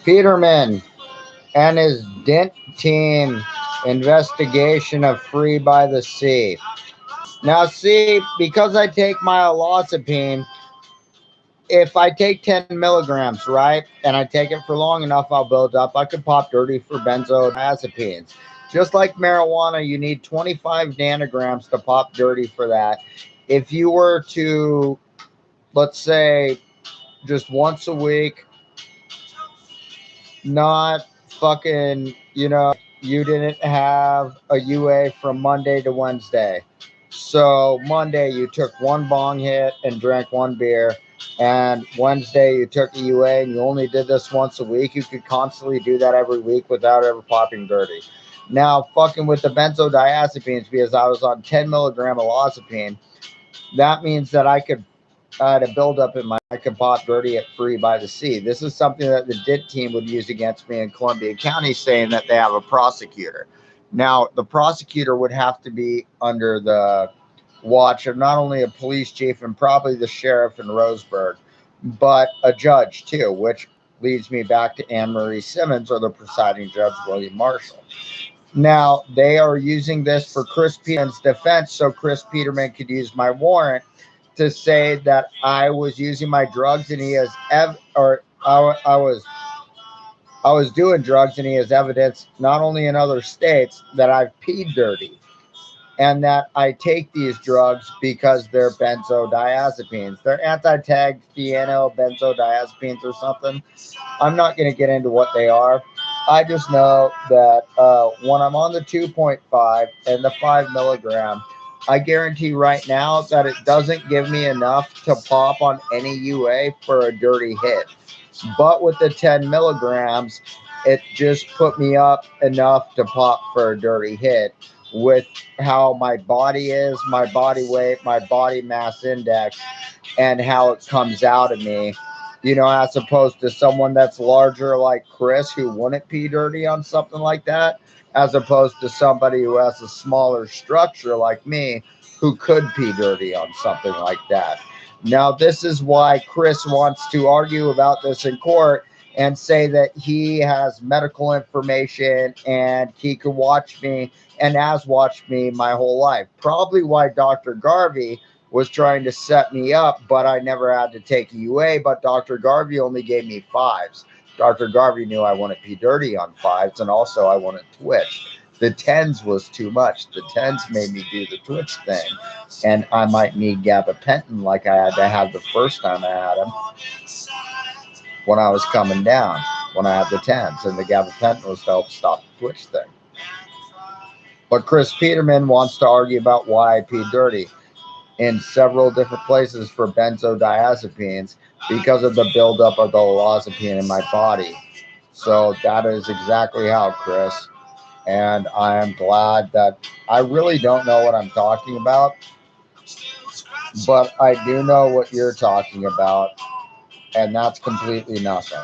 Petermen and his dint team investigation of Free by the Sea. Now, see, because I take my olanzapine, if I take 10 milligrams, right, and I take it for long enough, I'll build up. I could pop dirty for benzodiazepines. Just like marijuana, you need 25 nanograms to pop dirty for that. If you were to, let's say, just once a week, not fucking, you didn't have a UA from Monday to Wednesday. So Monday you took one bong hit and drank one beer, and Wednesday you took a UA and you only did this once a week. You could constantly do that every week without ever popping dirty. Now, fucking with the benzodiazepines, because I was on 10 milligram olanzapine, that means that I had a buildup in my I could pop dirty at Free by the Sea. This is something that the DIT team would use against me in Columbia County, saying that they have a prosecutor. Now, the prosecutor would have to be under the watch of not only a police chief and probably the sheriff in Roseburg, but a judge too, which leads me back to Anne Marie Simmons or the presiding judge, William Marshall. Now, they are using this for Chris Peterman's defense, so Chris Peterman could use my warrant to say that I was using my drugs and he has I was doing drugs and he has evidence not only in other states that I've peed dirty and that I take these drugs because they're benzodiazepines. They're anti-tag thieno benzodiazepines or something. I'm not going to get into what they are. I just know that when I'm on the 2.5 and the 5 milligram, I guarantee right now that it doesn't give me enough to pop on any UA for a dirty hit. But with the 10 milligrams, it just put me up enough to pop for a dirty hit with how my body is, my body weight, my body mass index, and how it comes out of me. As opposed to someone that's larger like Chris who wouldn't pee dirty on something like that, as opposed to somebody who has a smaller structure like me who could pee dirty on something like that. Now, this is why Chris wants to argue about this in court and say that he has medical information and he could watch me and has watched me my whole life. Probably why Dr. Garvey was trying to set me up, but I never had to take a UA, but Dr. Garvey only gave me 5s. Dr. Garvey knew I wouldn't be dirty on 5s, and also I wouldn't twitch. The 10s was too much. The 10s made me do the twitch thing, and I might need gabapentin like I had to have the first time I had them when I was coming down, when I had the 10s, and the gabapentin was to help stop the twitch thing. But Chris Peterman wants to argue about why I pee dirty in several different places for benzodiazepines because of the buildup of the olanzapine in my body. So that is exactly how, Chris. And I am glad that I really don't know what I'm talking about, but I do know what you're talking about, and that's completely nothing.